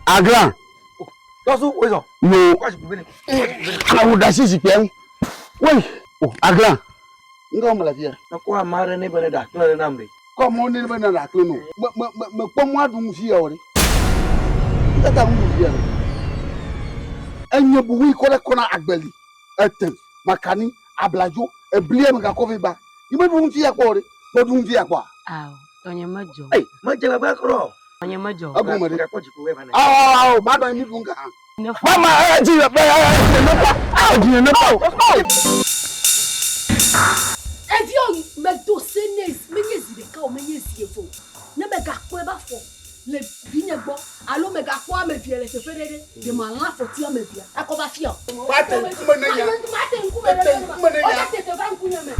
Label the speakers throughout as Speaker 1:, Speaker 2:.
Speaker 1: Agran.
Speaker 2: Tosu, where's up?
Speaker 1: No. I would assist you. Wait. Oh, Agran. Nga malafia.
Speaker 2: Na kwa mara ne bane da tuna na mre.
Speaker 1: Kwa mo ne bane da tuna no. Me pomo adu fi ya ore. Tata mu fi ya. Enye buwi kole kona agbeli. Eten, makani, ablajo, eblie me ka kofi ba. Ime du fi ya kwa ore. Bo du fi ya kwa.
Speaker 3: Aw, onye majo.
Speaker 2: Eh, majo ba kro.
Speaker 3: Onye majo.
Speaker 1: Abu mare.
Speaker 2: Ka kwaji kuwe bane.
Speaker 1: Ah, ma do mi dunga.
Speaker 2: Mama, ji na pa.
Speaker 4: Evion me dosenes menyezi de ka o menyezi efo na me gakpo e ba fo le binyegbo alo me gakpo amevie le seferere de ma la foti amevia akoba fia
Speaker 1: Bate kumenenya.
Speaker 4: bate nkumenenya o ta tete ba nkunya me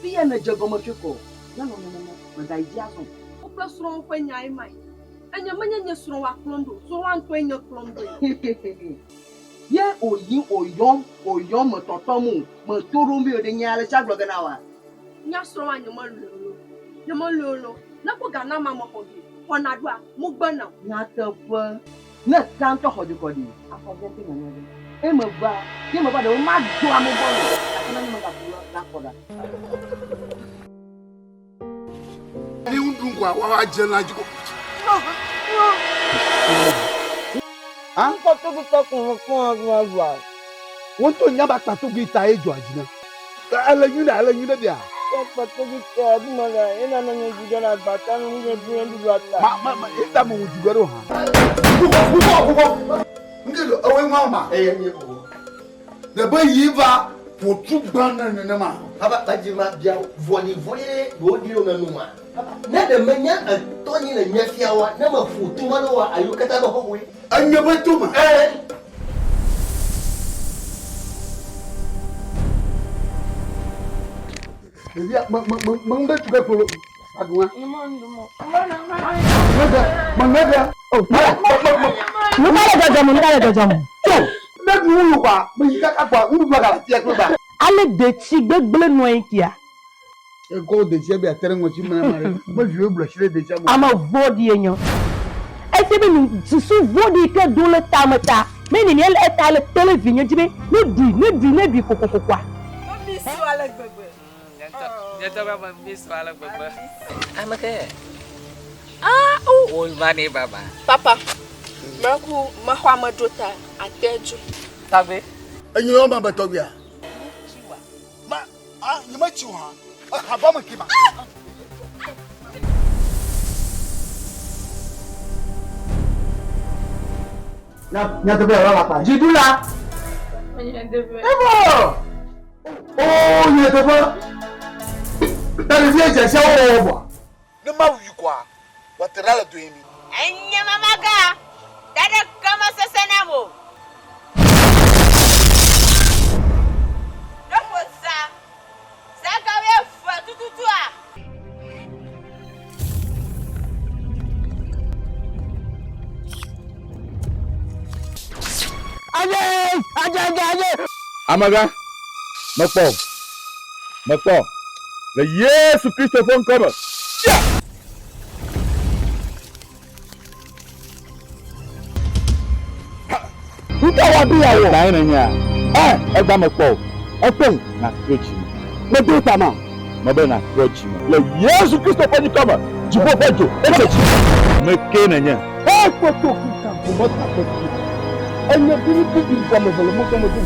Speaker 5: Pia na jagomo cheko na no me ga iji aso
Speaker 4: o presro nkwa nyai mai anya manya suro wa klondo so wa nkwa nya klondo
Speaker 5: ye oyin mo totomu mo toro mi o de nyale chaglo gana wa
Speaker 4: nya suro wa nyama lolo na ko gana ma mo ko bi ona do a mo gbana
Speaker 5: na tepo na kan to hoju ko di akoje ti na nyale e mo ba de o ma do am bo lo akana ni mo ga ku la koda
Speaker 1: Ni undungwa wa je na jiko.
Speaker 5: an ko to bi to kun wa
Speaker 1: Won to nya ba ta to bi ta ejo ajina. Ala yuna dia.
Speaker 5: ko to bi to bi mo la ina na nyu ju na ba ta nu nyu bi ndu wa ta
Speaker 1: Ma ita mo wujugaro ha. Bugo. Ngelo awe mama.
Speaker 2: Nye ko.
Speaker 1: The boy yiva for two banda ne ma.
Speaker 2: Aba tajima bia voni do di o nganu ma. Na de menya atoni na nyafiawa na mafutu ma no wa ayukata ba howe.
Speaker 1: Anya betuma. Dia mangda juga polo. Adua. Mangda. Oh,
Speaker 3: Nukale gajamu.
Speaker 1: Na dulu kwa, mika kwa, ndu baka tia kwa.
Speaker 3: Ale de ti gbegble no enkia.
Speaker 1: E go de je be atere ngo chi mana mare. Mo vieux blochire de je mo.
Speaker 3: Ama vodi enyo. Ese be nu susu vodi ke dole tamata. Me ni ele etale television jibe. Ne di kokokokwa.
Speaker 4: mi so ale gbegbe
Speaker 6: Jatuh apa mis malam baba.
Speaker 2: Ama ke.
Speaker 6: Ul mani baba.
Speaker 4: papa maku mahwa madota ateju
Speaker 6: Tapi
Speaker 1: Enyo yo ma beto bia. Ma ni ma chi ha. Ha ba ma ki ba. Nya to be ra pa. Jidula. Ebo. Oh, nya to be. Tani vie je se o bo. Ni ma wi kwa. Wa terala do emi.
Speaker 7: Anya mamaga. Dada kama sasa namo. Doposa. Saka we fa tututua.
Speaker 1: Aje.
Speaker 8: Amaga, Makpo. Le Yesu Kristo fon kama.
Speaker 1: Uta wa bi yawo.
Speaker 8: Dai na nya. Egba Makpo. Opon na krochi.
Speaker 1: Me do tama.
Speaker 8: Mabe na krochi. Le Yesu Kristo fon kama. Jibo fejo. Echechi. Me ke na nya.
Speaker 1: Ko to ki kan ko mo ta ko ki. Enye bi ni bi ko mo vele mo ko mo do.